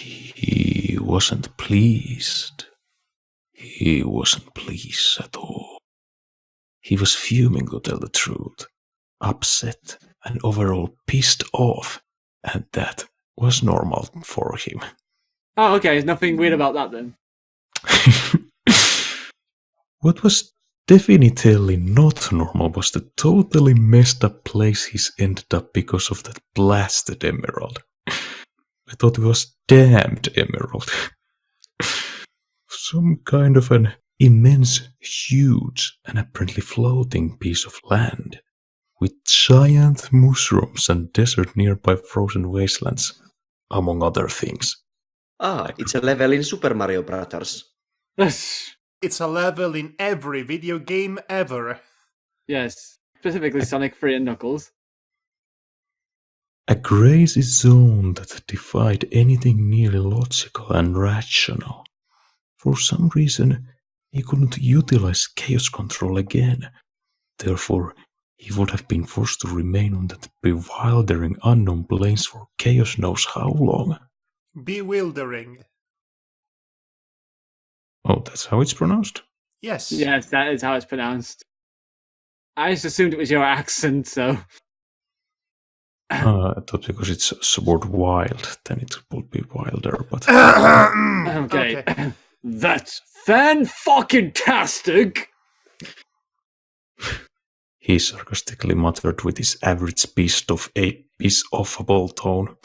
he wasn't pleased. He wasn't pleased at all. He was fuming, to tell the truth, upset and overall pissed off, and that was normal for him. Oh, okay, nothing weird about that then. What was definitely not normal was the totally messed up place he's ended up because of that blasted emerald. I thought it was damned emerald. Some kind of an immense, huge, and apparently floating piece of land, with giant mushrooms and desert nearby frozen wastelands, among other things. It's a level in Super Mario Brothers. It's a level in every video game ever. Yes, specifically Sonic 3 and Knuckles. A crazy zone that defied anything nearly logical and rational. For some reason, he couldn't utilize chaos control again. Therefore, he would have been forced to remain on that bewildering unknown plains for chaos knows how long. Bewildering. Oh, that's how it's pronounced? Yes. Yes, that is how it's pronounced. I just assumed it was your accent, so... I thought because it's the word wild, then it would be wilder, but... Okay. That's fan-fucking-tastic! He sarcastically muttered with his average piss-offable tone.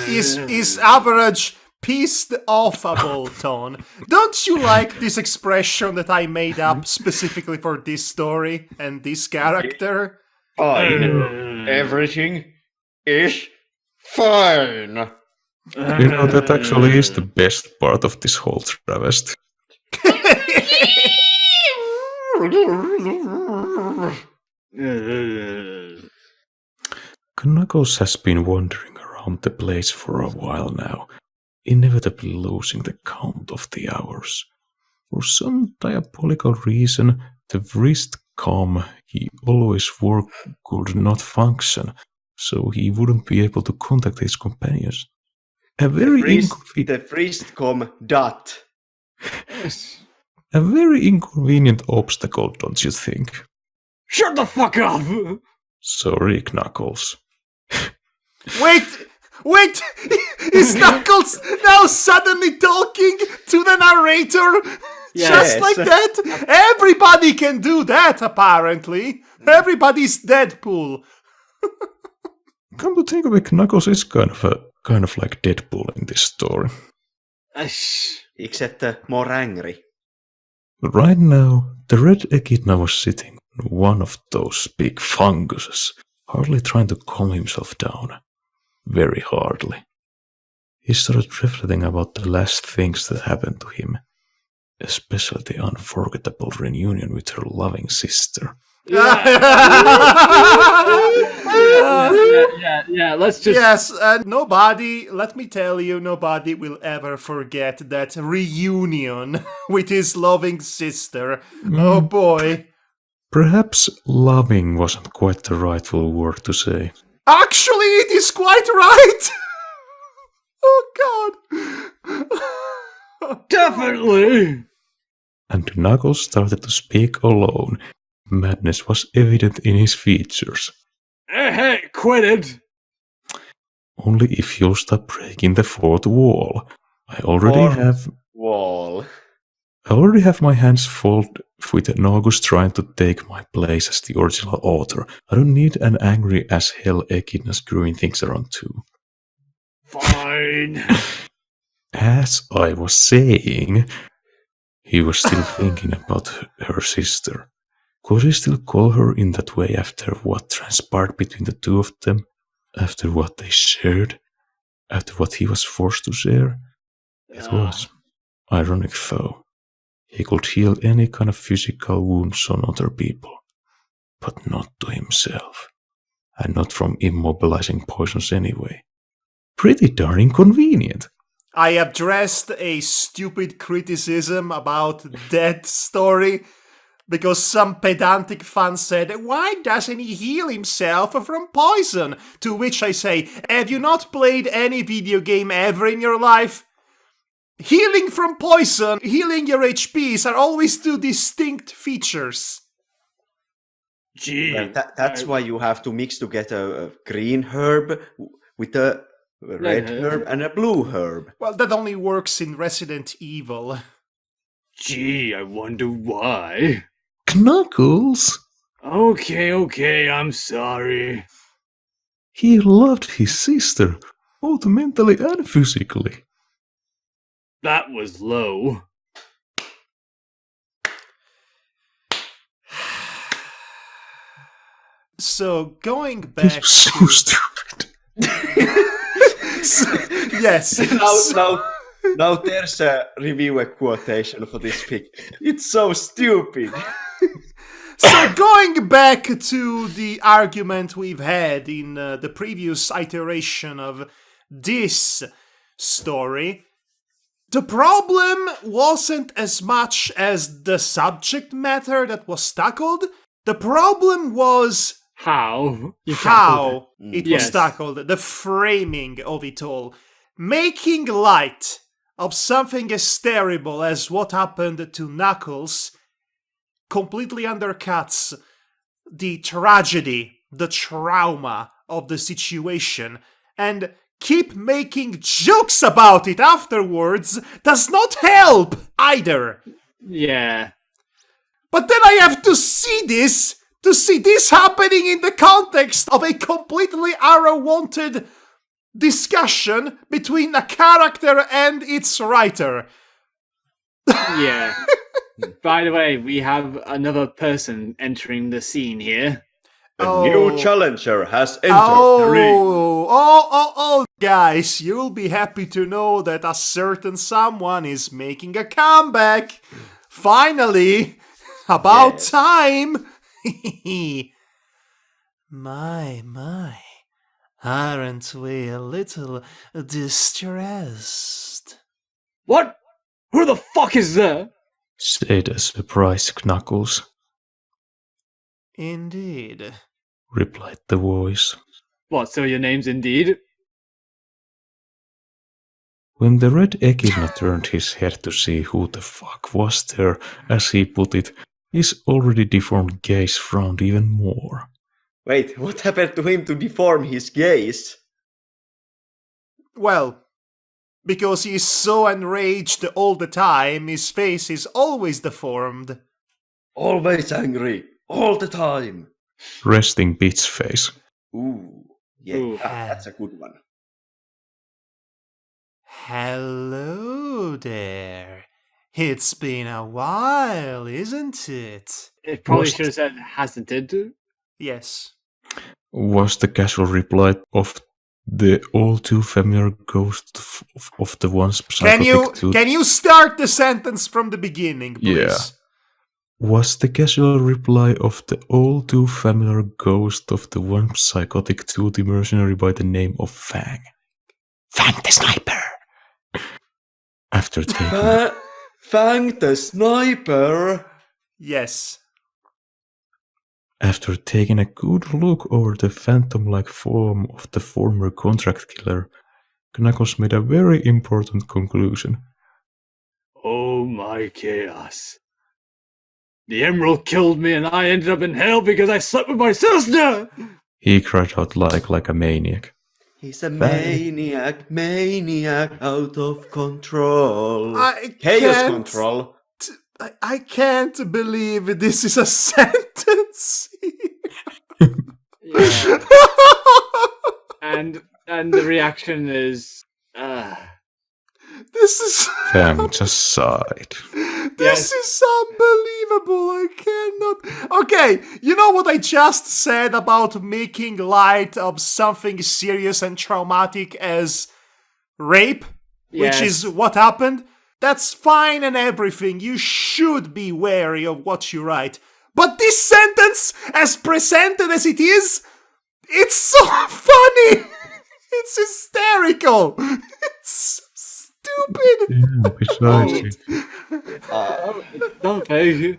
Is average pissed offable tone. Don't you like this expression that I made up specifically for this story and this character? Fine. Everything is fine. You know, that actually is the best part of this whole travesty. Knuckles has been wandering around the place for a while now, inevitably losing the count of the hours. For some diabolical reason, the wrist comm he always wore could not function, so he wouldn't be able to contact his companions. A very The wrist-com dot. A very inconvenient obstacle, don't you think? Shut the fuck up! Sorry, Knuckles. Wait! Is Knuckles now suddenly talking to the narrator? Yes. Just like that? Everybody can do that, apparently. Everybody's Deadpool. Come to think of it, Knuckles is kind of like Deadpool in this story. Except more angry. Right now, the red echidna was sitting on one of those big funguses, hardly trying to calm himself down. Very hardly. He started reflecting about the last things that happened to him, especially the unforgettable reunion with her loving sister. Yeah, let's just... Yes, nobody, let me tell you, nobody will ever forget that reunion with his loving sister. Oh boy. Perhaps loving wasn't quite the rightful word to say. Actually, it is quite right! Oh god. Definitely! And Knuckles started to speak alone. Madness was evident in his features. Hey, quit it! Only if you'll stop breaking the fourth wall. I already have my hands full with Naugus trying to take my place as the original author. I don't need an angry as hell echidna screwing things around too. Fine. As I was saying, he was still thinking about her sister. Could he still call her in that way after what transpired between the two of them? After what they shared? After what he was forced to share? It was ironic though. He could heal any kind of physical wounds on other people, but not to himself. And not from immobilizing poisons anyway. Pretty darn inconvenient. I addressed a stupid criticism about that story because some pedantic fan said, why doesn't he heal himself from poison? To which I say, have you not played any video game ever in your life? Healing from poison, healing your HPs are always two distinct features. Gee. Well, that's why you have to mix together a green herb with a red herb and a blue herb. Well, that only works in Resident Evil. Gee, I wonder why. Knuckles! Okay, I'm sorry. He loved his sister, both mentally and physically. That was low. So, going back This was so stupid. yes. Now there's a reviewer quotation for this pic. It's so stupid. So going back to the argument we've had in the previous iteration of this story, the problem wasn't as much as the subject matter that was tackled. The problem was How? You how it was Yes. tackled, the framing of it all. Making light of something as terrible as what happened to Knuckles completely undercuts the tragedy, the trauma of the situation, and keep making jokes about it afterwards does not help either. Yeah. But then I have to see this happening in the context of a completely unwanted discussion between a character and its writer. Yeah. By the way, we have another person entering the scene here. A new challenger has entered the ring. Guys, you'll be happy to know that a certain someone is making a comeback. Finally, about Yes. time. My, aren't we a little distressed? What? Who the fuck is there? Said a surprised Knuckles, Indeed. replied the voice. What, so your name's Indeed? When the red echidna turned his head to see who the fuck was there, as he put it, his already deformed gaze frowned even more. Wait, what happened to him to deform his gaze? Well, because he's so enraged all the time, his face is always deformed. Always angry, all the time. Resting bitch face. Ooh, yeah, Ooh. that's a good one. Hello there. It's been a while, isn't it? It probably Was- should have said, hasn't it? Yes. Was the casual reply of the all too familiar ghost of the once Can psychotic you start the sentence from the beginning, please? Yeah. Was the casual reply of the all too familiar ghost of the once psychotic 2D mercenary by the name of Fang. Fang the sniper! After taking Fang the sniper. Yes. After taking a good look over the phantom-like form of the former contract killer, Knuckles made a very important conclusion. Oh my chaos. The Emerald killed me and I ended up in hell because I slept with my sister! He cried out like a maniac. He's a maniac out of control. Chaos can't- control. I can't believe this is a sentence. Yeah. And the reaction is, This is Fang just sighed. this is unbelievable. I cannot. Okay, you know what I just said about making light of something serious and traumatic as rape, which is what happened? That's fine and everything. You should be wary of what you write. But this sentence, as presented as it is, it's so funny. It's hysterical. It's stupid. Yeah, precisely. something.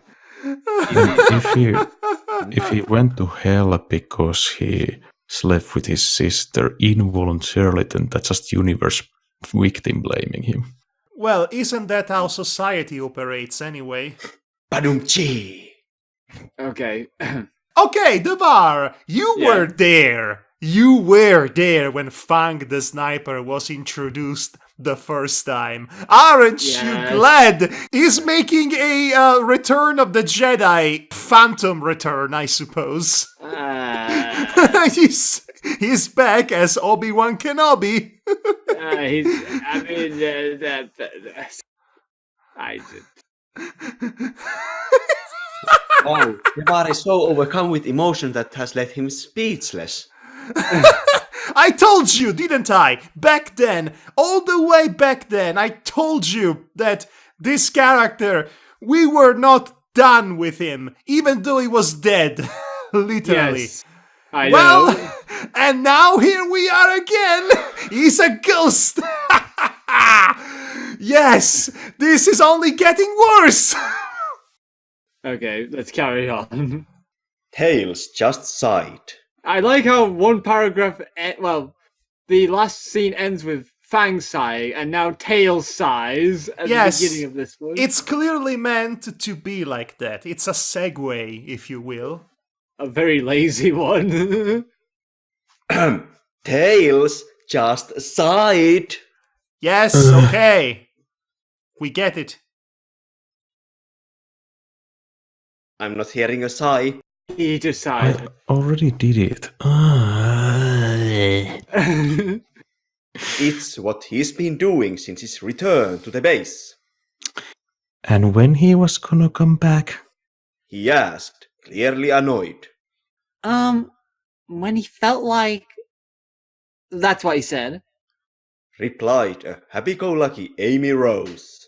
If he went to hell because he slept with his sister involuntarily, then that's just universe victim blaming him. Well, isn't that how society operates anyway? Badum-chi. Okay. Okay, Devar, you Yeah. were there. You were there when Fang the Sniper was introduced the first time. Aren't you Yes. glad? He's making a Return of the Jedi Phantom Return, I suppose. He's back as Obi-Wan Kenobi. I did. Oh, Devar is so overcome with emotion that has left him speechless. I told you, didn't I? Back then, all the way back then, I told you that this character, we were not done with him, even though he was dead. Literally. Yes. I Well, know. and now here we are again. He's a ghost. Yes, this is only getting worse. Okay, let's carry on. Tails just sighed. I like how one paragraph, the last scene ends with Fang sighing, and now Tails sighs at Yes, the beginning of this one. it's clearly meant to be like that. It's a segue, if you will. A very lazy one. Tails just sighed. Yes, okay. We get it. I'm not hearing a sigh. He just I sighed. already did it. It's what he's been doing since his return to the base. And when he was gonna come back? He asked, clearly annoyed. When he felt like... That's what he said. Replied a happy-go-lucky Amy Rose.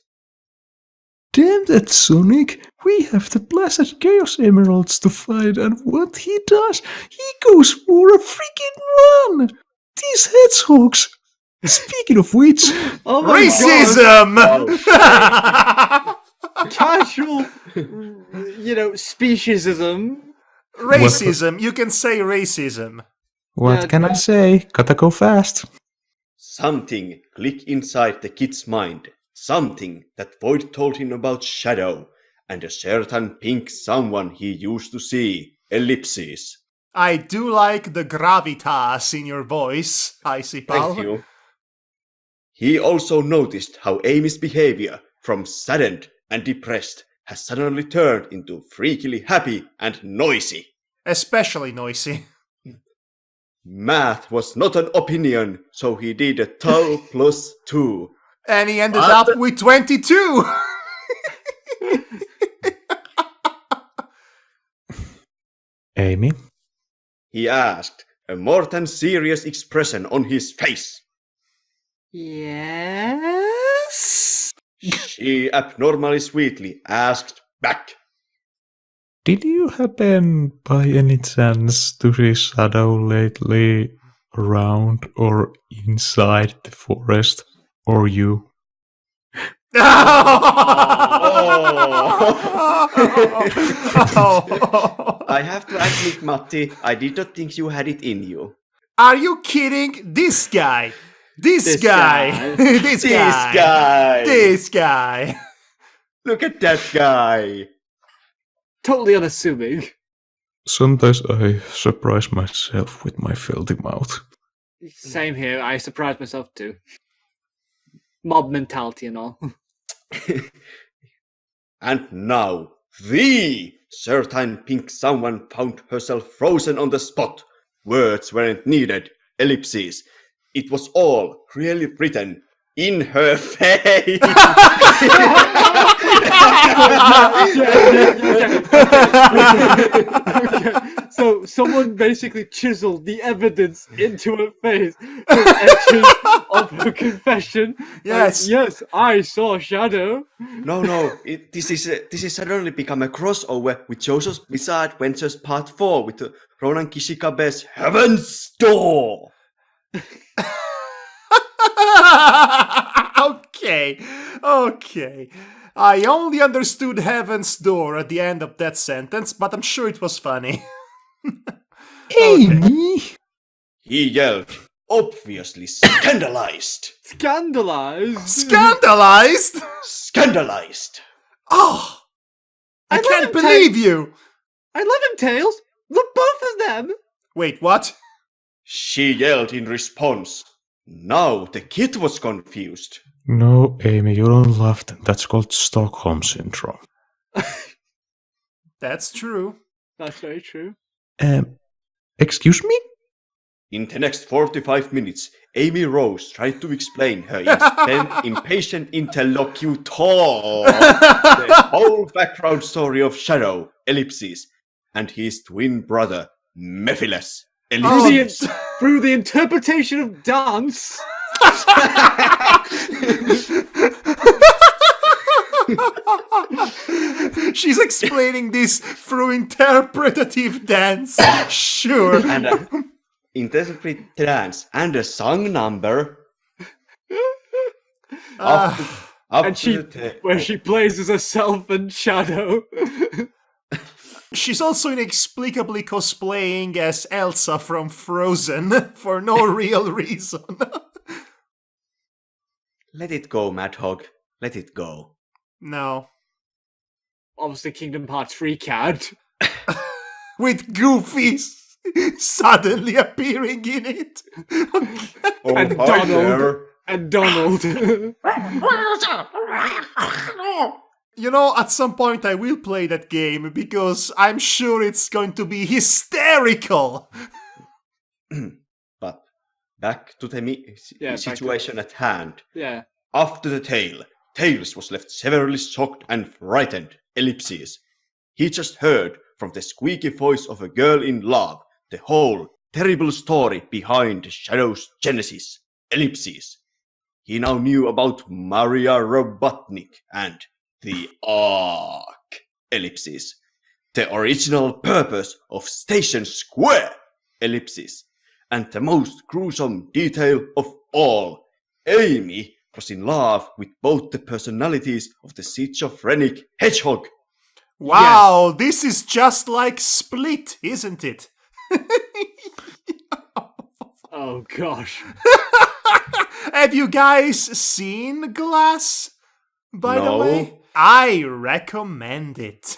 Damn that Sonic! We have the blessed Chaos Emeralds to find, and what he does, he goes for a freaking run! These hedgehogs! Speaking of which, Oh my Racism! Casual, speciesism. Racism. You can say racism. what can I say? Gotta go fast. Something clicked inside the kid's mind. Something that Void told him about Shadow and a certain pink someone he used to see. Ellipses. I do like the gravitas in your voice, Icy Pal. Thank you. He also noticed how Amy's behavior, from saddened and depressed, has suddenly turned into freakily happy and noisy. Especially noisy. Math was not an opinion, so he did a 2 plus 2. And he ended What? up with 22. Amy? He asked, a more than serious expression on his face. Yes? She abnormally sweetly asked back. Did you happen by any chance to see Shadow lately around or inside the forest? Or you? I have to admit, Matti, I did not think you had it in you. Are you kidding? This guy. This This guy. guy. This This guy. guy! This guy. Look at that guy! Totally unassuming. Sometimes I surprise myself with my filthy mouth. Same here. I surprised myself too. Mob mentality and all. And now, the certain pink someone found herself frozen on the spot. Words weren't needed. Ellipses. It was all really written in her face. Okay. So someone basically chiseled the evidence into her face with etchings of her confession. Yes. Yes, I saw Shadow. No. This is suddenly become a crossover with JoJo's Bizarre Adventures Part 4 with Ronan Kishikabe's Heaven's Door. Okay. I only understood Heaven's Door at the end of that sentence, but I'm sure it was funny. Amy! He yelled, obviously scandalized. Scandalized. Scandalized? Scandalized. Oh, I love can't him, believe you. I love him, Tails. Look, both of them. Wait, what? She yelled in response. Now the kid was confused. No, Amy, you don't laugh. That's called Stockholm Syndrome. That's true. That's very true. Excuse me? In the next 45 minutes, Amy Rose tried to explain her impatient interlocutor the whole background story of Shadow, ellipses, and his twin brother, Mephiles, ellipses. Through the interpretation of dance. She's explaining this through interpretative dance. Sure. And interpret dance and a song number. And where she plays as herself and Shadow. She's also inexplicably cosplaying as Elsa from Frozen for no real reason. Let it go, Madhog. Let it go. No. Obviously, Kingdom Hearts 3 cat. With Goofy suddenly appearing in it. Oh, And hi Donald. there. And Donald. You know, at some point I will play that game because I'm sure it's going to be hysterical. But back to the situation at hand. Yeah. After the tale, Tails was left severely shocked and frightened. Ellipses. He just heard from the squeaky voice of a girl in love the whole terrible story behind Shadow's genesis. Ellipses. He now knew about Maria Robotnik and the Ark. Ellipses. The original purpose of Station Square. Ellipses. And the most gruesome detail of all. Amy was in love with both the personalities of the schizophrenic hedgehog. Wow, This is just like Split, isn't it? Oh, gosh. Have you guys seen Glass? By the No. way, I recommend it.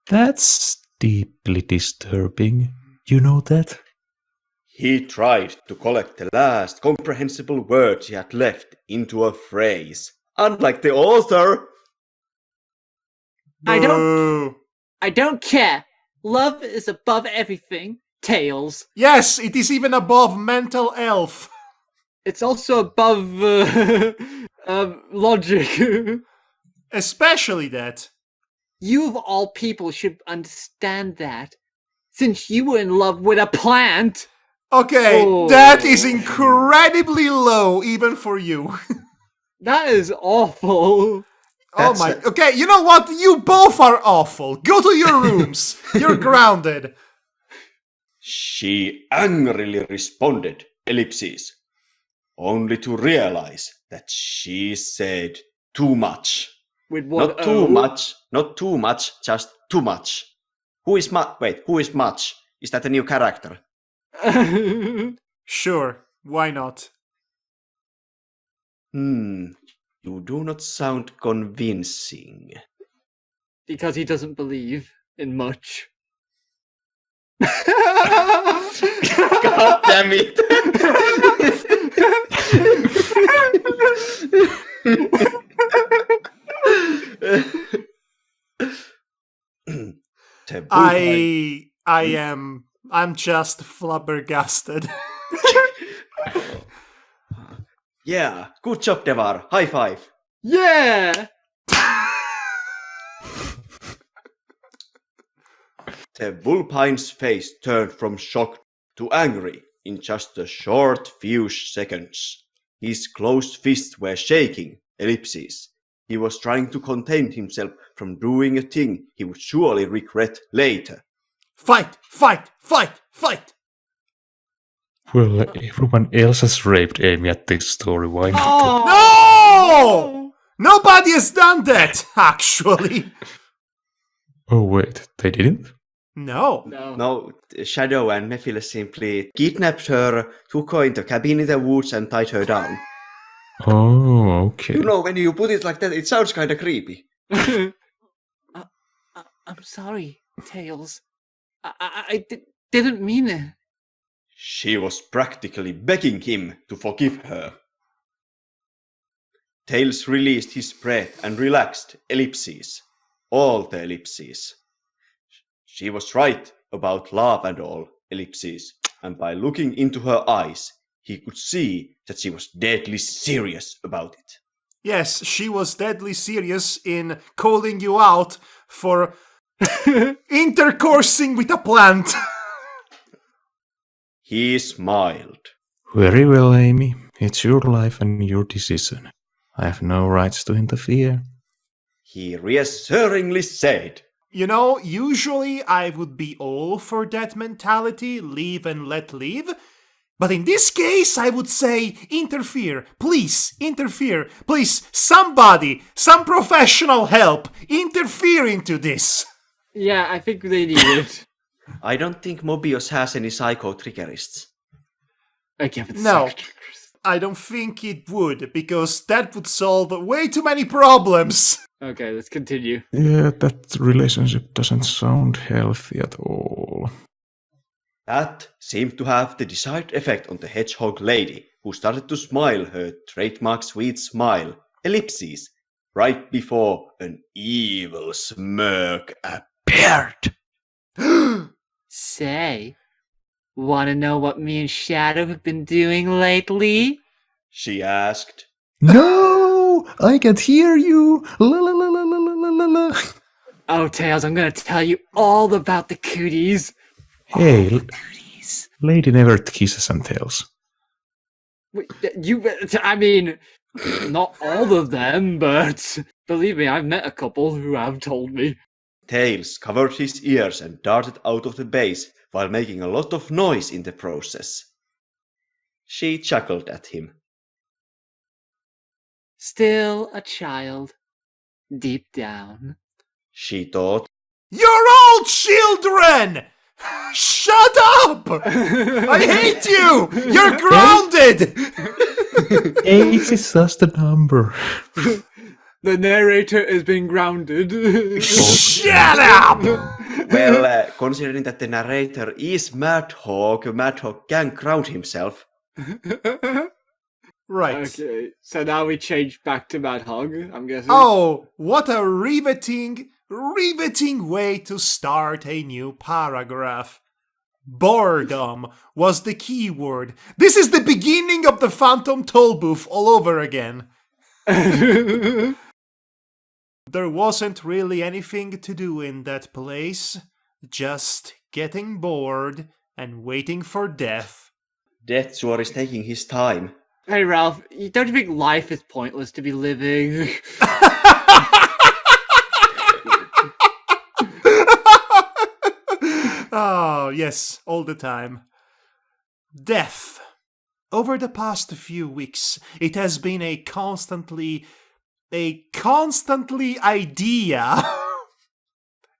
That's deeply disturbing. You know that? He tried to collect the last comprehensible words he had left into a phrase. Unlike the author. Boo. I don't care. Love is above everything. Tails. Yes, it is even above mental elf. It's also above logic. Especially that. You of all people should understand that. Since you were in love with a plant. Okay, Oh. that is incredibly low even for you. That is awful. Oh my. Okay, you know what? You both are awful. Go to your rooms. You're grounded. She angrily responded, ellipses, only to realize that she said too much. With what? Not too much, not too much, just too much. Who is much? Is that a new character? Sure, why not? You do not sound convincing. Because he doesn't believe in much. God damn it! I'm just flabbergasted. Yeah, good job, Devar. High five. Yeah! The Vulpine's face turned from shock to angry in just a short few seconds. His closed fists were shaking, ellipses. He was trying to contain himself from doing a thing he would surely regret later. Fight! Fight! Fight! Fight! Well, everyone else has raped Amy at this story. Why not? Oh. No! Nobody has done that, actually. Oh, wait, they didn't? No. No. No, Shadow and Mephila simply kidnapped her, took her into a cabin in the woods, and tied her down. Oh, okay. You know, when you put it like that, it sounds kind of creepy. I'm sorry, Tails. I didn't mean it. She was practically begging him to forgive her. Tails released his breath and relaxed. Ellipses. All the ellipses. She was right about love and all. Ellipses. And by looking into her eyes, he could see that she was deadly serious about it. Yes, she was deadly serious in calling you out for intercoursing with a plant. He smiled. Very well, Amy. It's your life and your decision. I have no rights to interfere. He reassuringly said, You know, usually I would be all for that mentality, live and let live. But in this case, I would say interfere. Please, interfere. Please, somebody, some professional help, interfere into this. Yeah, I think they need it. I don't think Mobius has any psycho triggerists. Okay, but No. I don't think it would, because that would solve way too many problems. Okay, let's continue. Yeah, that relationship doesn't sound healthy at all. That seemed to have the desired effect on the hedgehog lady, who started to smile her trademark sweet smile, ellipses, right before an evil smirk appeared. Say, wanna know what me and Shadow have been doing lately? She asked. No! I can't hear you! La la la la la la la la. Oh, Tails, I'm gonna tell you all about the cooties. Hey, Cooties. lady never kisses and tells. Wait, I mean, not all of them, but believe me, I've met a couple who have told me. Tails covered his ears and darted out of the base while making a lot of noise in the process. She chuckled at him. Still a child, deep down. She thought. You're all children! Shut up! I hate you! You're grounded! Age is just a number. The narrator has been grounded. Shut up! Well, considering that the narrator is Madhog, Madhog can ground himself. Right. Okay, so now we change back to Madhog, I'm guessing. Oh, what a riveting way to start a new paragraph. Boredom was the key word. This is the beginning of the Phantom Tollbooth all over again. There wasn't really anything to do in that place. Just getting bored and waiting for death. Deathsword is taking his time. Hey Ralph, don't you think life is pointless to be living? Oh, yes, all the time. Death. Over the past few weeks, it has been a constantly idea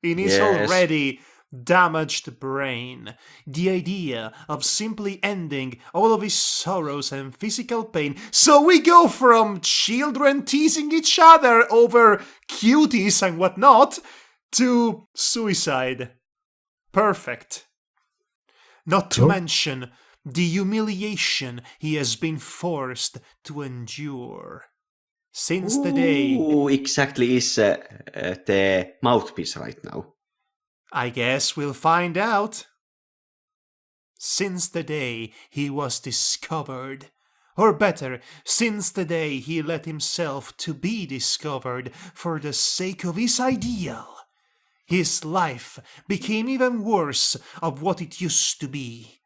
in his already damaged brain. The idea of simply ending all of his sorrows and physical pain. So we go from children teasing each other over cuties and whatnot to suicide. Perfect. Not to mention the humiliation he has been forced to endure. Since the day... Who exactly is the mouthpiece right now? I guess we'll find out. Since the day he was discovered, or better, since the day he let himself to be discovered for the sake of his ideal, his life became even worse of what it used to be.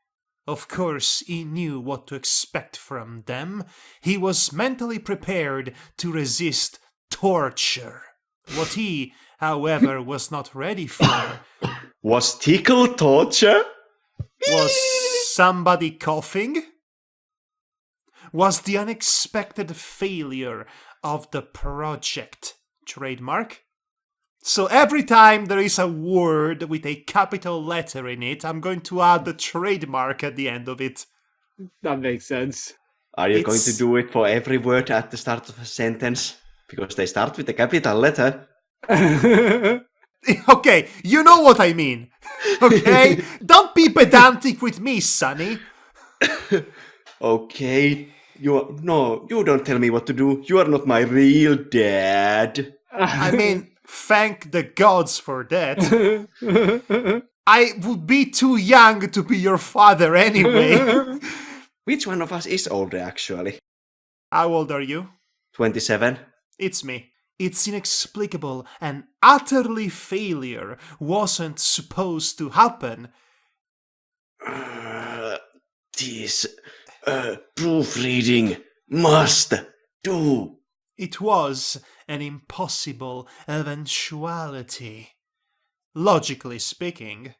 Of course, he knew what to expect from them. He was mentally prepared to resist torture. What he, however, was not ready for was tickle torture? was somebody coughing? Was the unexpected failure of the project. Trademark. So every time there is a word with a capital letter in it, I'm going to add the trademark at the end of it. That makes sense. Are you going to It's- do it for every word at the start of a sentence? Because they start with a capital letter. Okay, you know what I mean. Okay? Don't be pedantic with me, Sonny. Okay, you don't tell me what to do. You are not my real dad. I mean, thank the gods for that. I would be too young to be your father anyway. Which one of us is older, actually? How old are you? 27? It's me. It's inexplicable and utterly failure wasn't supposed to happen. This proofreading must do. It was an impossible eventuality. Logically speaking.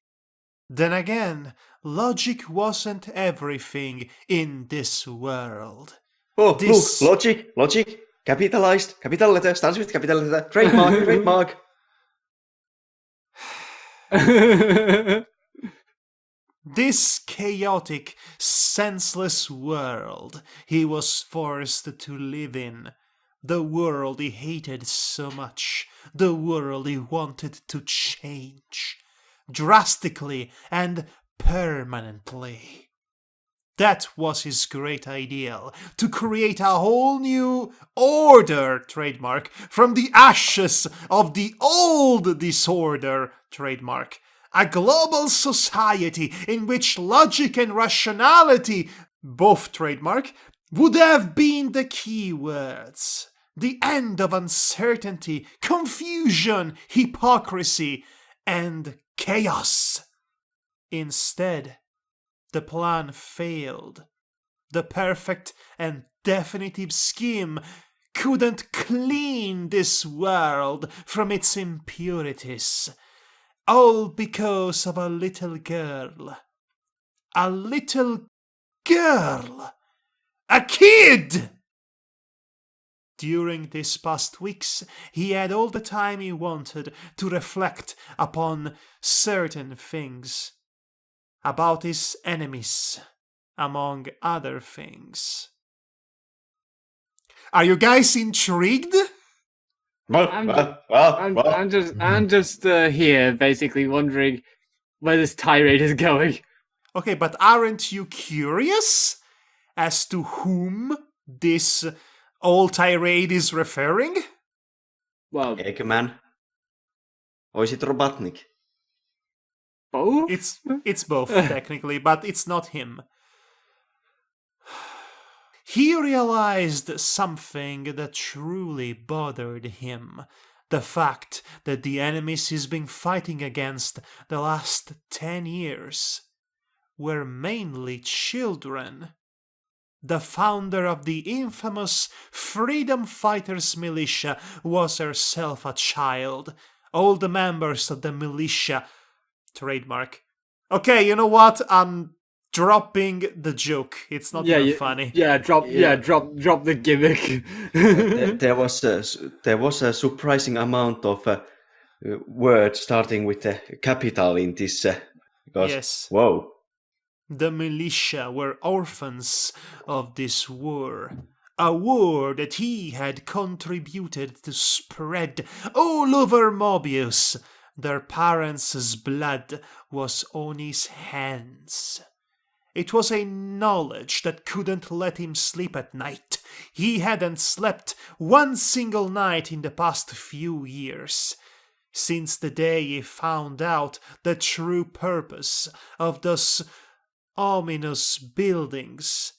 Then again, logic wasn't everything in this world. Oh, This- look, logic, capitalized, capital letter, starts with capital letter, trademark. This chaotic, senseless world he was forced to live in, the world he hated so much, the world he wanted to change, drastically and permanently. That was his great ideal, to create a whole new order, trademark, from the ashes of the old disorder, trademark. A global society in which logic and rationality, both trademark, would have been the key words. The end of uncertainty, confusion, hypocrisy, and chaos. Instead, the plan failed. The perfect and definitive scheme couldn't clean this world from its impurities. All because of a little girl. A little girl. A kid! During these past weeks, he had all the time he wanted to reflect upon certain things. About his enemies, among other things. Are you guys intrigued? I'm just here, basically wondering where this tirade is going. Okay, but aren't you curious as to whom this old tirade is referring? Well, Eggman. Or is it Robotnik? both? It's both, technically, but it's not him. He realized something that truly bothered him. The fact that the enemies he's been fighting against the last 10 years were mainly children. The founder of the infamous Freedom Fighters militia was herself a child. All the members of the militia... Trademark. Okay, you know what? I'm dropping the joke. It's not even funny. Drop the gimmick. There was a surprising amount of words starting with a capital in this. Because, Yes. Whoa. The militia were orphans of this war. A war that he had contributed to spread all over Mobius. Their parents' blood was on his hands. It was a knowledge that couldn't let him sleep at night. He hadn't slept one single night in the past few years, since the day he found out the true purpose of those ominous buildings.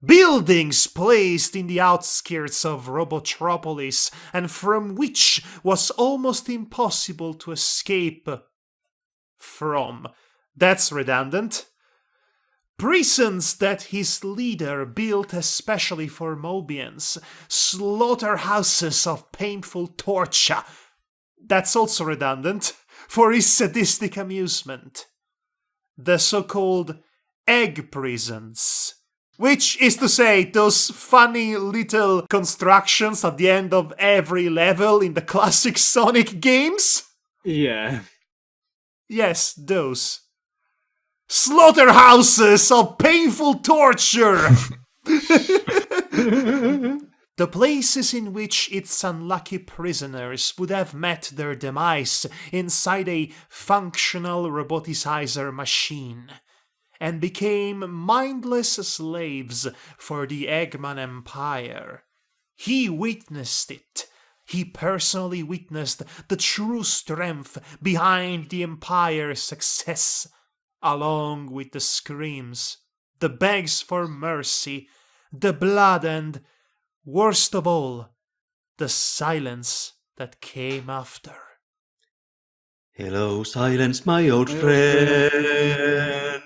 Buildings placed in the outskirts of Robotropolis, and from which was almost impossible to escape from. That's redundant. Prisons that his leader built especially for Mobians. Slaughterhouses of painful torture. That's also redundant. For his sadistic amusement. The so-called egg prisons. Which is to say, those funny little constructions at the end of every level in the classic Sonic games? Yeah. Yes, those. Slaughterhouses of painful torture! The places in which its unlucky prisoners would have met their demise inside a functional roboticizer machine, and became mindless slaves for the Eggman Empire. He witnessed it. He personally witnessed the true strength behind the Empire's success, along with the screams, the begs for mercy, the blood, and, worst of all, the silence that came after. Hello, silence, my old My old friend.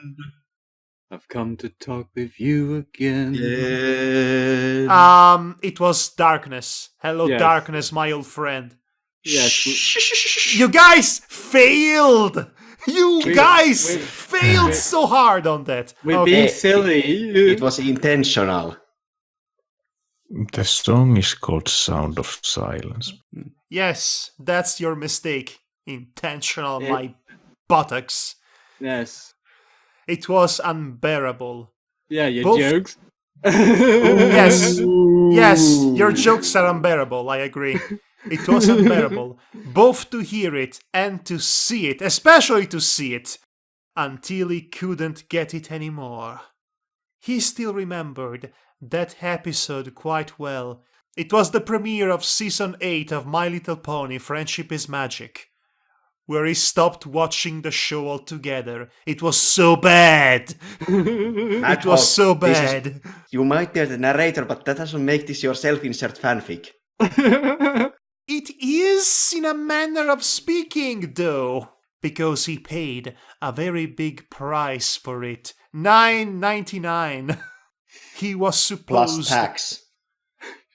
I've come to talk with you again. It was darkness. Hello, Yes. darkness, my old friend. Yes. You guys failed! You guys we- failed so hard on that. We're Okay. being silly. It was intentional. The song is called Sound of Silence. Yes, that's your mistake. Intentional, It- my buttocks. Yes. It was unbearable. Yeah, your Both- jokes. Yes, yes, your jokes are unbearable, I agree. It was unbearable, both to hear it and to see it, especially to see it, until he couldn't get it anymore. He still remembered that episode quite well. It was the premiere of Season 8 of My Little Pony Friendship is Magic, where he stopped watching the show altogether. It was so bad! It was so bad. You might be the narrator, but that doesn't make this your self-insert fanfic. It is, in a manner of speaking, though, because he paid a very big price for it. $9.99. He was Plus supposed tax.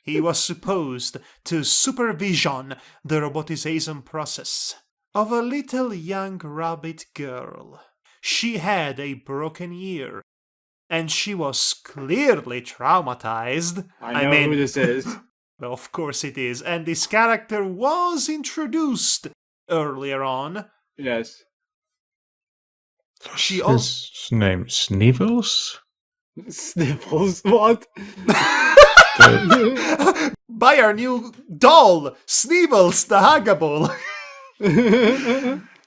He was supposed to supervision the robotization process of a little young rabbit girl. She had a broken ear, and she was clearly traumatized. I know who this is. Well, of course it is, and this character was introduced earlier on. Yes. She also His name Snivels? Sniffles. What? buy our new doll, Sneevils the Huggable.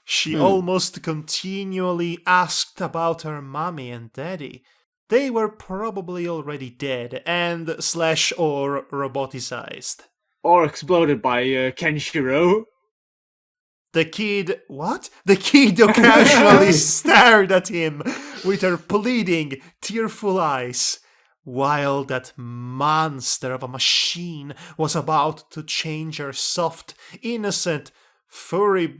She almost continually asked about her mommy and daddy. They were probably already dead and slash or roboticized. Or exploded by Kenshiro. The kid, what? The kid occasionally stared at him with her pleading, tearful eyes, while that monster of a machine was about to change her soft, innocent, furry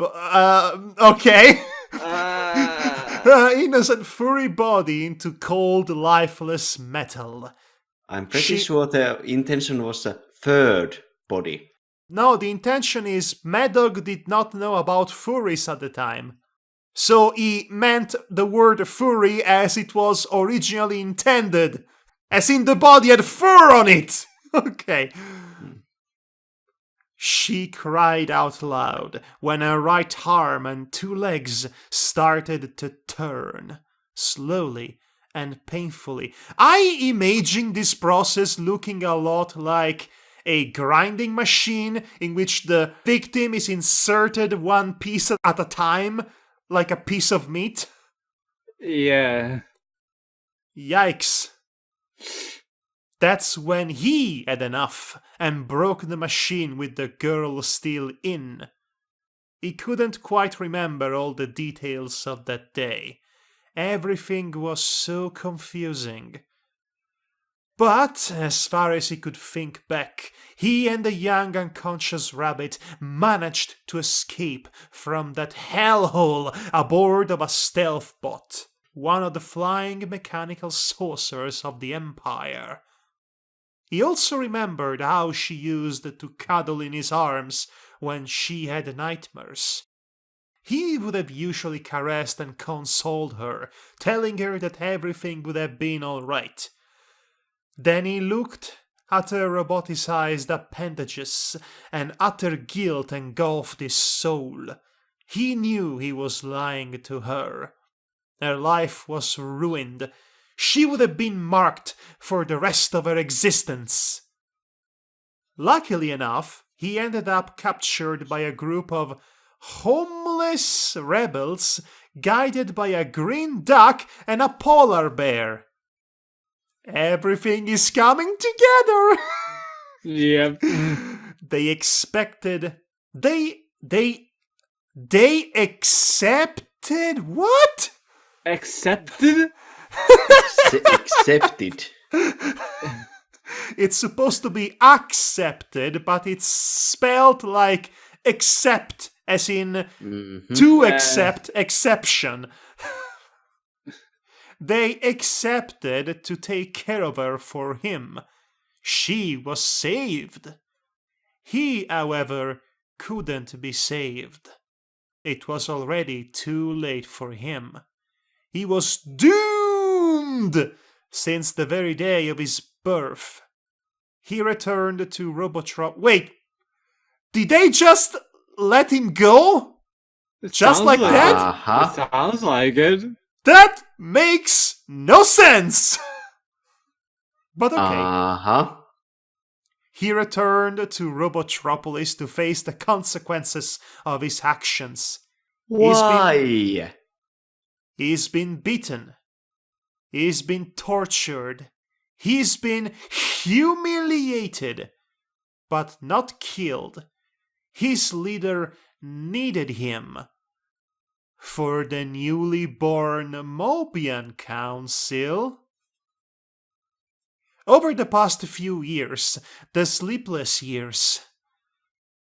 innocent furry body into cold, lifeless metal. I'm pretty She- sure the intention was a third body. No, the intention is Madhog did not know about furries at the time. So he meant the word furry as it was originally intended. As in the body had fur on it! Okay. She cried out loud when her right arm and two legs started to turn, slowly and painfully. I imagine this process looking a lot like a grinding machine in which the victim is inserted one piece at a time, like a piece of meat. Yeah. Yikes. That's when he had enough and broke the machine with the girl still in. He couldn't quite remember all the details of that day. Everything was so confusing. But, as far as he could think back, he and the young unconscious rabbit managed to escape from that hellhole aboard of a stealth bot, one of the flying mechanical saucers of the Empire. He also remembered how she used to cuddle in his arms when she had nightmares. He would have usually caressed and consoled her, telling her that everything would have been all right. Then he looked at her roboticized appendages, and utter guilt engulfed his soul. He knew he was lying to her. Her life was ruined. She would have been marked for the rest of her existence. Luckily enough, he ended up captured by a group of homeless rebels guided by a green duck and a polar bear. Everything is coming together. Yep. They accepted what? Accepted? Accepted. It's supposed to be accepted, but it's spelled like accept, as in to accept, exception. They accepted to take care of her for him. She was saved. He, however, couldn't be saved. It was already too late for him. He was doomed since the very day of his birth. He returned to Robotron. Wait, did they just let him go? Just like that? Uh-huh. It sounds like it. That makes no sense! But okay. Uh-huh. He returned to Robotropolis to face the consequences of his actions. Why? He's been beaten. He's been tortured. He's been humiliated, but not killed. His leader needed him. For the newly born Mobian Council. Over the past few years, the sleepless years,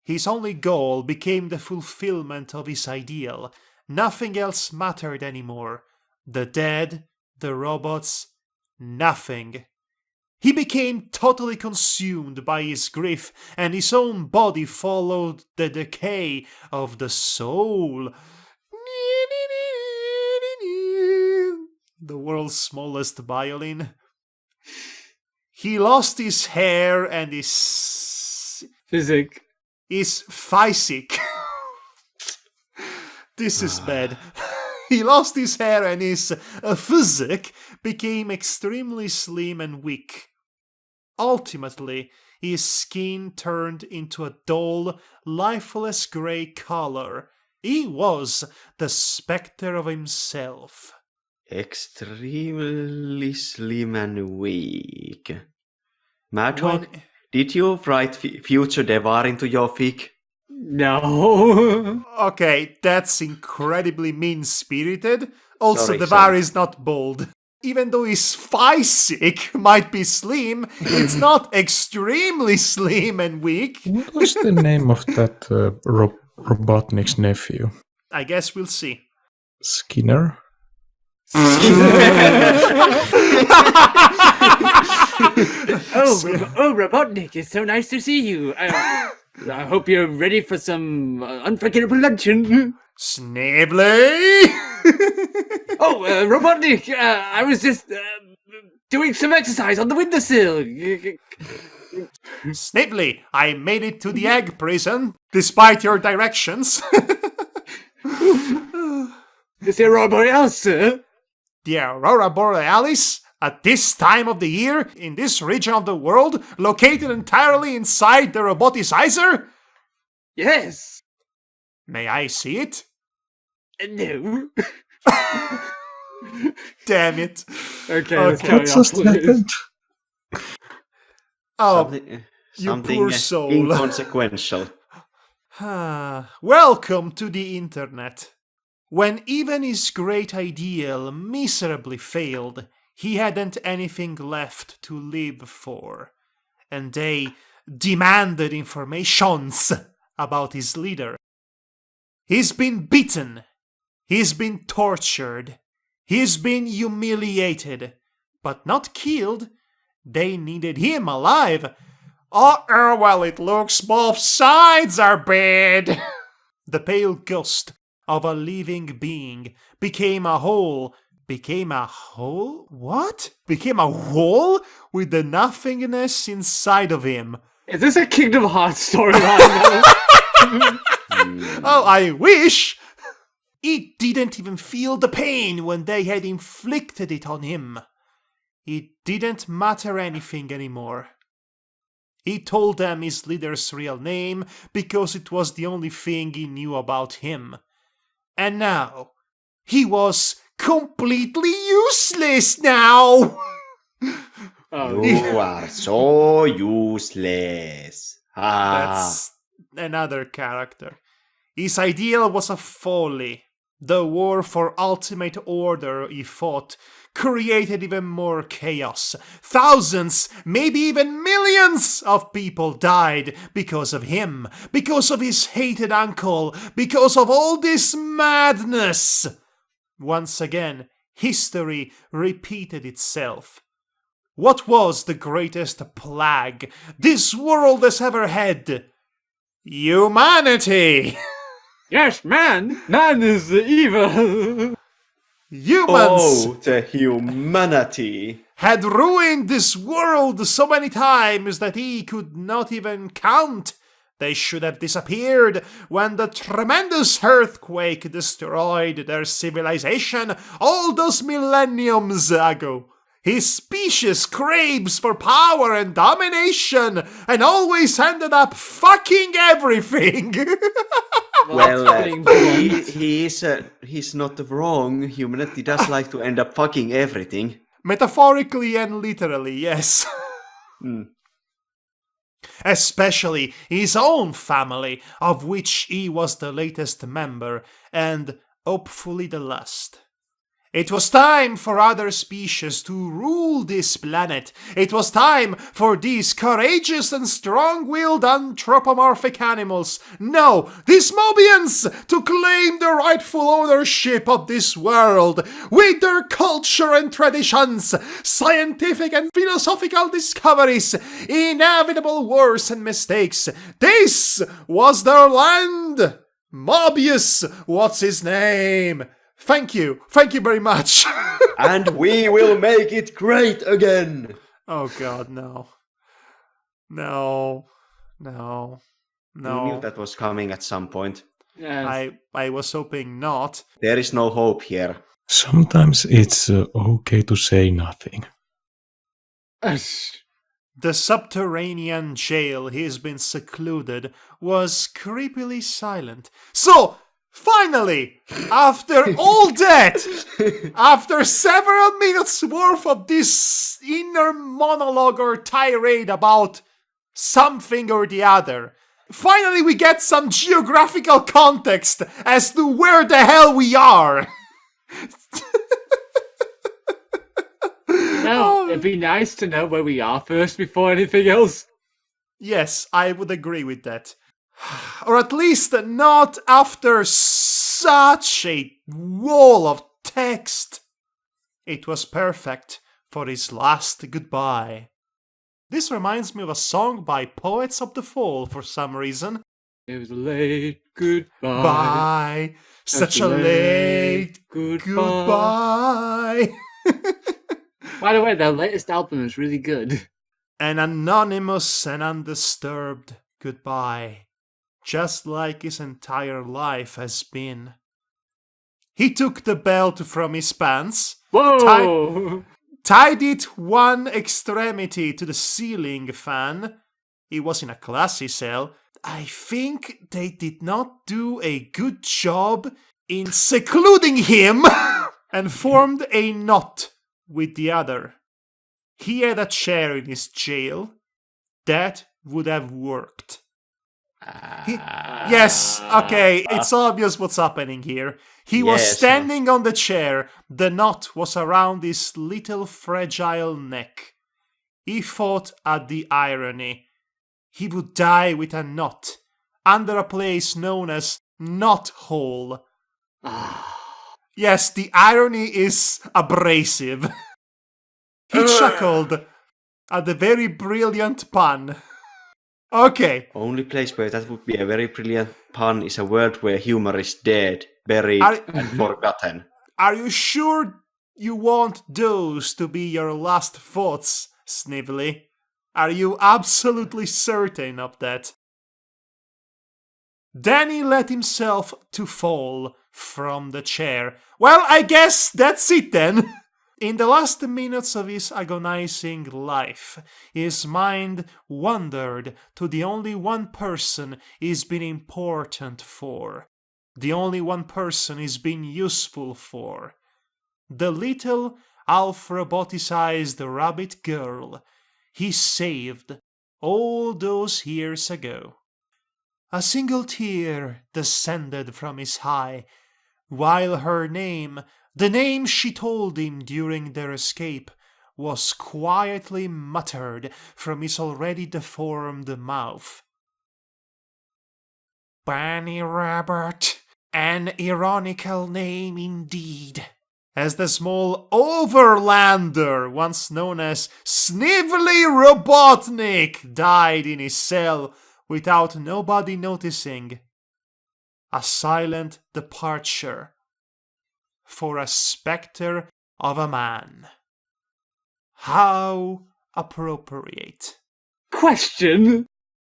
his only goal became the fulfillment of his ideal. Nothing else mattered anymore. The dead, the robots, nothing. He became totally consumed by his grief, and his own body followed the decay of the soul. The world's smallest violin. He lost his hair and his Physic. physique. This is bad. He lost his hair and his physique became extremely slim and weak. Ultimately, his skin turned into a dull, lifeless grey color. He was the spectre of himself. Extremely slim and weak. Madhog, did you write future Devar into your fic? No. Okay, that's incredibly mean-spirited. Also, Sorry, the sorry. var is not bold. Even though his physique might be slim, it's not extremely slim and weak. What was the name of that Robotnik's nephew? I guess we'll see. Skinner? Robotnik, it's so nice to see you. I hope you're ready for some unforgettable luncheon. Snively! Robotnik, I was just doing some exercise on the windowsill. Snively, I made it to the egg prison, despite your directions. Is the Aurora Borealis, sir? The Aurora Borealis, at this time of the year, in this region of the world, located entirely inside the roboticizer? Yes. May I see it? No. Damn it. Okay, let's Okay. carry What on, just please. happened? Oh, Something, you something poor soul. inconsequential. Welcome to the internet. When even his great ideal miserably failed, he hadn't anything left to live for. And they demanded informations about his leader. He's been beaten. He's been tortured. He's been humiliated. But not killed. They needed him alive. Well, it looks both sides are bad. The pale ghost of a living being became a hole. Became a hole? What? Became a hole with the nothingness inside of him. Is this a Kingdom Hearts storyline? Oh, I wish! He didn't even feel the pain when they had inflicted it on him. It didn't matter anything anymore. He told them his leader's real name because it was the only thing he knew about him. And now, he was completely useless now! Oh, You are so useless. That's another character. His ideal was a folly. The war for ultimate order he fought created even more chaos. Thousands, maybe even millions of people died because of him, because of his hated uncle, because of all this madness. Once again, history repeated itself. What was the greatest plague this world has ever had? Humanity! yes, man! Man is evil! Humans Oh, the humanity. had ruined this world so many times that he could not even count. They should have disappeared when the tremendous earthquake destroyed their civilization all those millenniums ago. His species craves for power and domination and always ended up fucking everything. Well, Being blunt. he's not wrong. Humanity does like to end up fucking everything. Metaphorically and literally, yes. Hmm. Especially his own family, of which he was the latest member, and hopefully the last. It was time for other species to rule this planet. It was time for these courageous and strong-willed anthropomorphic animals, no, these Mobians, to claim the rightful ownership of this world with their culture and traditions, scientific and philosophical discoveries, inevitable wars and mistakes. This was their land. Mobius, what's his name? Thank you very much. And we will make it great again. Oh god, no. No. You knew that was coming at some point. Yes. I was hoping not. There is no hope here. Sometimes it's okay to say nothing. The subterranean jail he's been secluded was creepily silent. So, finally, after all that, after several minutes worth of this inner monologue or tirade about something or the other, finally we get some geographical context as to where the hell we are. No, it'd be nice to know where we are first before anything else. Yes, I would agree with that. Or at least not after such a wall of text. It was perfect for his last goodbye. This reminds me of a song by Poets of the Fall for some reason. It was a late goodbye. Bye. Such a late goodbye. By the way, their latest album is really good. An anonymous and undisturbed goodbye. Just like his entire life has been. He took the belt from his pants, Whoa! tied it one extremity to the ceiling fan. He was in a classy cell. I think they did not do a good job in secluding him and formed a knot with the other. He had a chair in his jail. That would have worked. Yes, okay, it's obvious what's happening here. He was Yes. standing on the chair. The knot was around his little fragile neck. He thought at the irony. He would die with a knot under a place known as Knot Hole. Yes, the irony is abrasive. He chuckled at the very brilliant pun. Okay, Only place where that would be a very brilliant pun is a world where humor is dead, buried, Are- and forgotten. are you sure you want those to be your last thoughts, Snively? Are you absolutely certain of that? Danny let himself to fall from the chair. Well, I guess that's it then. In the last minutes of his agonizing life, his mind wandered to the only one person he's been important for, the only one person he's been useful for, the little half-roboticized rabbit girl he saved all those years ago. A single tear descended from his eye, while her name, the name she told him during their escape, was quietly muttered from his already deformed mouth. Bunny Rabbit, an ironical name indeed. As the small overlander, once known as Snively Robotnik, died in his cell without nobody noticing. A silent departure for a spectre of a man. How appropriate. Question.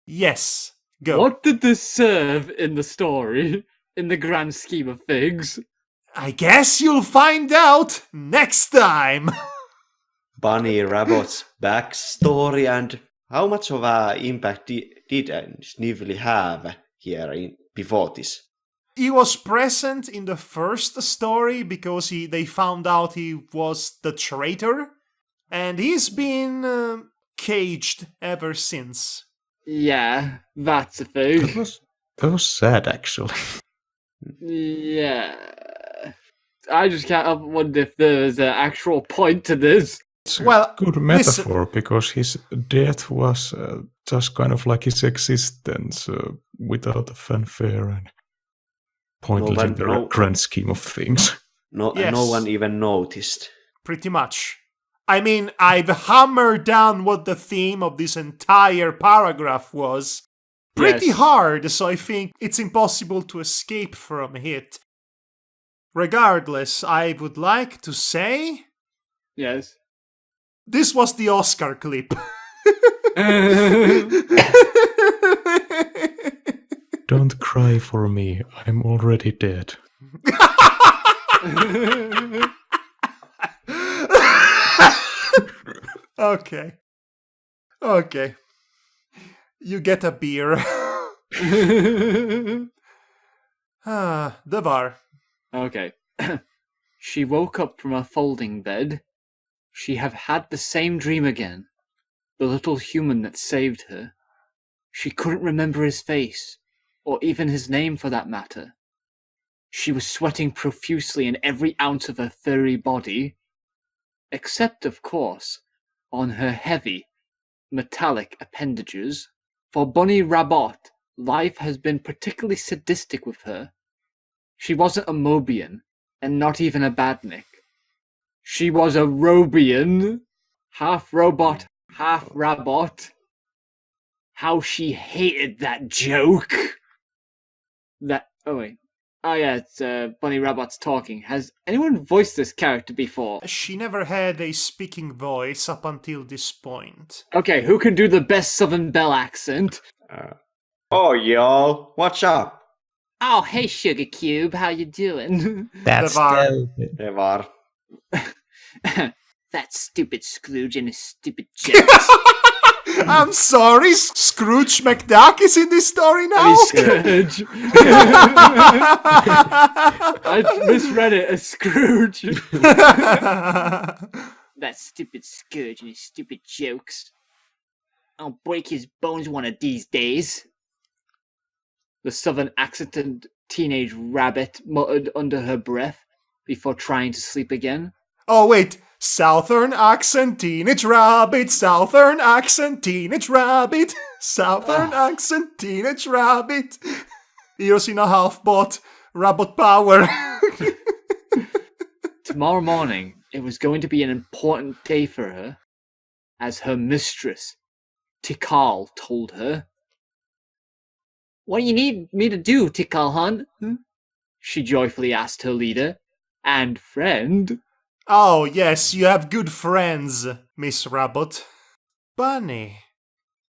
Yes, go. What did this serve in the story, in the grand scheme of things? I guess you'll find out next time. Bunny Rabbit's backstory and how much of an impact did Snively have here before this? He was present in the first story because they found out he was the traitor, and he's been caged ever since. Yeah, that's a thing. That was sad, actually. Yeah. I just can't help but wonder if there's an actual point to this. It's Well, a good metaphor because his death was just kind of like his existence without a fanfare and pointless in the grand scheme of things. No Yes. one even noticed. Pretty much. I mean, I've hammered down what the theme of this entire paragraph was pretty Yes. hard, so I think it's impossible to escape from it. Regardless, I would like to say Yes. this was the Oscar clip. Don't cry for me, I'm already dead. Okay. Okay. You get a beer. Devar. Okay. She woke up from her folding bed. She have had the same dream again. The little human that saved her. She couldn't remember his face, or even his name for that matter. She was sweating profusely in every ounce of her furry body, except, of course, on her heavy, metallic appendages. For Bunny Rabbit, life has been particularly sadistic with her. She wasn't a Mobian, and not even a Badnik. She was a Robian, half robot, half rabbit. How she hated that joke! Oh yeah, it's Bunny Rabbit's talking. Has anyone voiced this character before? She never had a speaking voice up until this point. Okay, who can do the best Southern Belle accent? Oh, y'all, what's up? Oh, hey, Sugar Cube, how you doing? That's Devar. Devar. That stupid Scrooge and his stupid jokes. I'm sorry, Scrooge McDuck is in this story now? He's Scrooge. I misread it as Scrooge. That stupid Scrooge and his stupid jokes. I'll break his bones one of these days. The southern accented teenage rabbit muttered under her breath before trying to sleep again. Oh wait, Southern accent teenage rabbit, Southern accent teenage rabbit, Southern accent teenage rabbit. Ears in a half bot, rabbit power. Tomorrow morning, it was going to be an important day for her, as her mistress, Tikal, told her. What do you need me to do, Tikal Hun? She joyfully asked her leader and friend. Oh yes, you have good friends, Miss Rabbit. Bunny,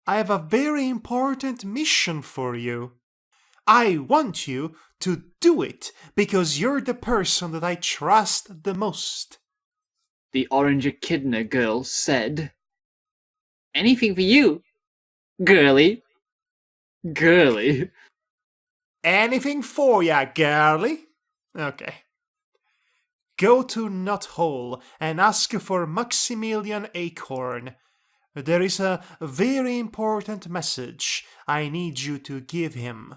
I have a very important mission for you. I want you to do it because you're the person that I trust the most. The orange echidna girl said, "Anything for you, girly. Girly." Anything for ya, girly? Okay. Go to Nut Hole and ask for Maximilian Acorn. There is a very important message I need you to give him.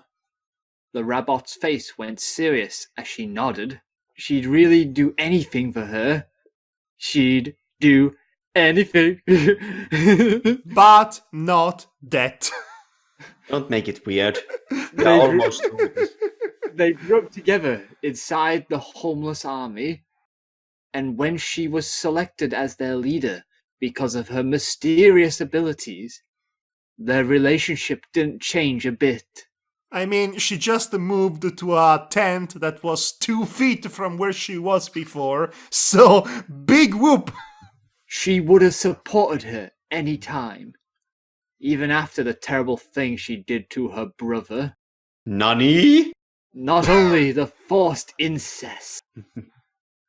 The robot's face went serious as she nodded. She'd really do anything for her. She'd do anything. But not that. Don't make it weird. We They are grew- almost through this. They grew up together inside the homeless army, and when she was selected as their leader because of her mysterious abilities, their relationship didn't change a bit. I mean, she just moved to a tent that was 2 feet from where she was before, so big whoop! She would have supported her any time, even after the terrible thing she did to her brother. Nani? Not only the forced incest,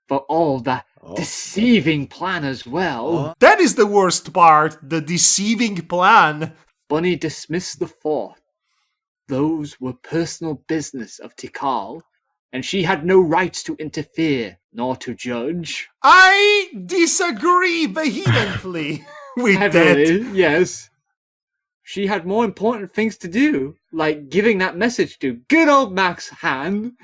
but all that Oh. deceiving plan as well. Oh. That is the worst part, the deceiving plan. Bunny dismissed the thought. Those were personal business of Tikal, and she had no rights to interfere nor to judge. I disagree vehemently with that. Heavily, yes. She had more important things to do, like giving that message to good old Max Han,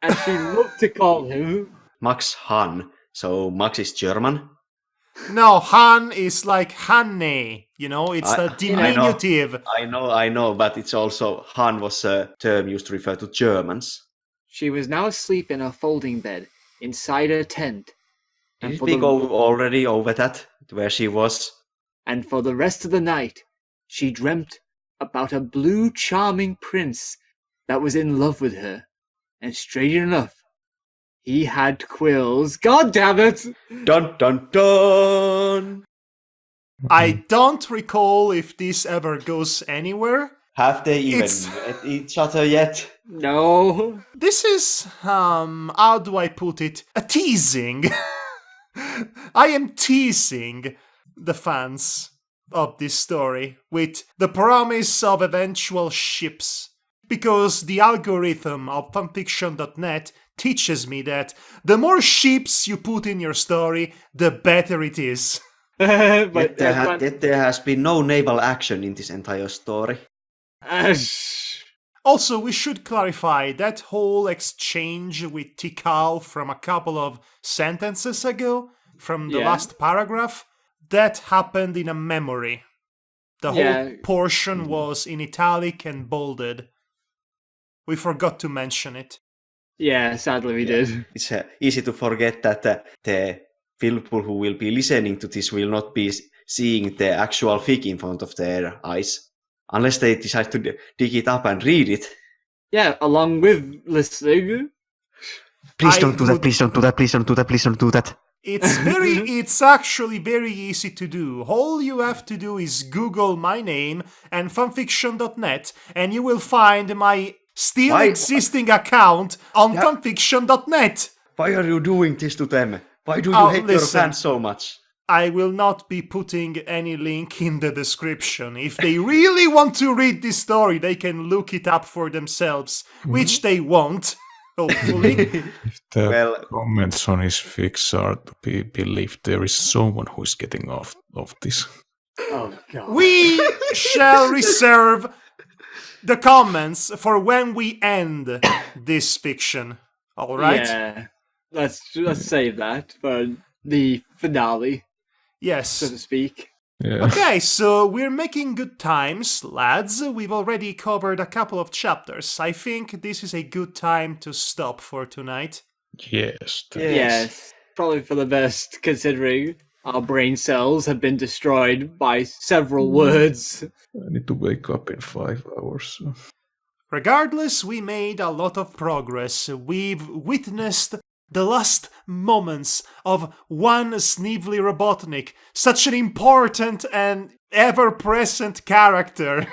as she loved to call him. Max Han. So Max is German? No, Han is like Hanne, you know, it's I the know. diminutive. I know, but it's also Han was a term used to refer to Germans. She was now asleep in her folding bed inside her tent. Did for we the- go already over that? Where she was? And for the rest of the night, she dreamt about a blue charming prince that was in love with her. And straight enough, he had quills. God damn it! Dun dun dun! I don't recall if this ever goes anywhere. Have they even It's- met each other yet? No. This is, how do I put it? A teasing. I am teasing the fans of this story with the promise of eventual ships. Because the algorithm of fanfiction.net teaches me that the more ships you put in your story, the better it is. But Yet there has been no naval action in this entire story. Also, we should clarify that whole exchange with Tikal from a couple of sentences ago, from the Yeah. last paragraph, that happened in a memory. The whole portion was in italic and bolded. We forgot to mention it. Yeah, sadly we did. It's easy to forget that the people who will be listening to this will not be seeing the actual fic in front of their eyes. Unless they decide to dig it up and read it. Yeah, along with listening. Please I don't do that, would- please don't do that, please don't do that, please don't do that. It's actually very easy to do. All you have to do is Google my name and fanfiction.net and you will find my still Why- existing account on Yeah. fanfiction.net. Why are you doing this to them? Why do you Oh, hate your listen. fans so much? I will not be putting any link in the description. If they really want to read this story, they can look it up for themselves, which they won't, hopefully. The Well- comments on his fics are to be believed. There is someone who is getting off of this. Oh god. We shall reserve the comments for when we end this fiction. All right? Yeah. Let's save that for the finale, so Yes. to speak. Yeah. Okay, so we're making good times, lads. We've already covered a couple of chapters. I think this is a good time to stop for tonight. Yes. that- Yeah. Yes. Probably for the best, considering our brain cells have been destroyed by several words. I need to wake up in 5 hours. So. Regardless, we made a lot of progress. We've witnessed the last moments of one Snively Robotnik, such an important and ever-present character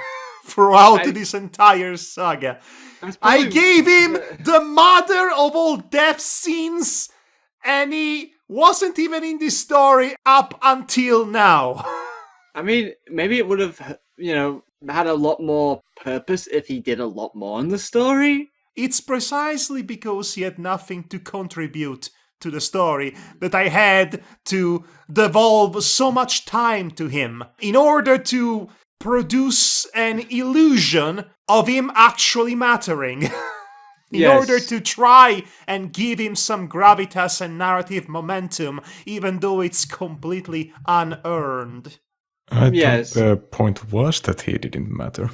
throughout this entire saga. I gave him the mother of all death scenes, and he wasn't even in the story up until now. I mean, maybe it would have, had a lot more purpose if he did a lot more in the story. It's precisely because he had nothing to contribute to the story that I had to devolve so much time to him in order to produce an illusion of him actually mattering. In order to try and give him some gravitas and narrative momentum, even though it's completely unearned. I thought the point was that he didn't matter.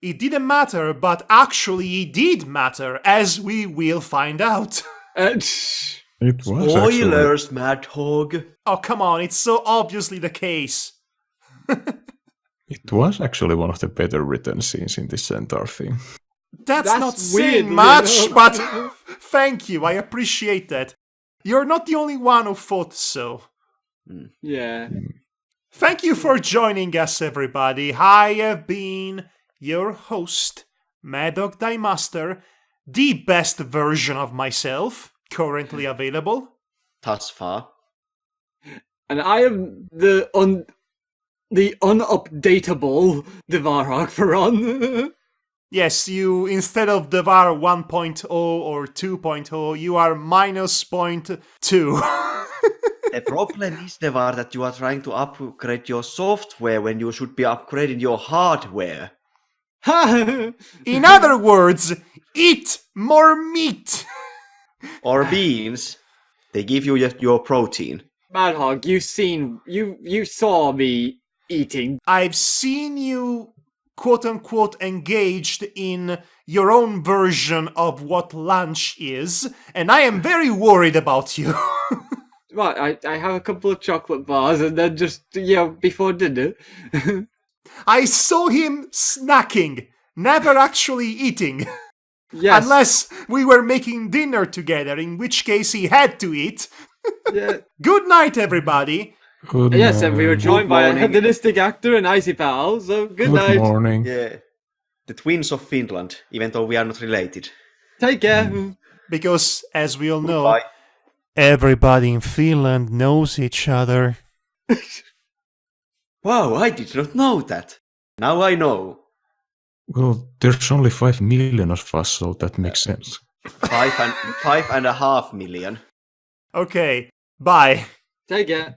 It didn't matter, but actually he did matter, as we will find out. It was Spoilers, Madhog. Oh, come on, it's so obviously the case. It was actually one of the better written scenes in this entire thing. That's not saying much, but thank you, I appreciate that. You're not the only one who thought so. Yeah. Thank you for joining us, everybody. I have been your host, Madhog Master, the best version of myself, currently available. Thus far. And I am the unupdatable Devarok Faron. Yes, you, instead of Devar 1.0 or 2.0, you are minus 0.2. The problem is, Devar, that you are trying to upgrade your software when you should be upgrading your hardware. In other words, eat more meat. Or beans. They give you your protein. Madhog, you saw me eating. I've seen you, quote-unquote, engaged in your own version of what lunch is, and I am very worried about you. Right, I have a couple of chocolate bars and then just, before dinner. I saw him snacking, never actually eating. Yes. Unless we were making dinner together, in which case he had to eat. Yeah. Good night, everybody. Good Yes, and we were morning. joined by a morning. hedonistic actor and Icy Pal, so good night. Good morning. Yeah. The twins of Finland, even though we are not related. Take care. Because, as we all know, Bye. everybody in Finland knows each other. Wow, I did not know that. Now I know. Well, there's only 5 million of us, so that makes sense. 5.5 million. Okay, bye. Take care.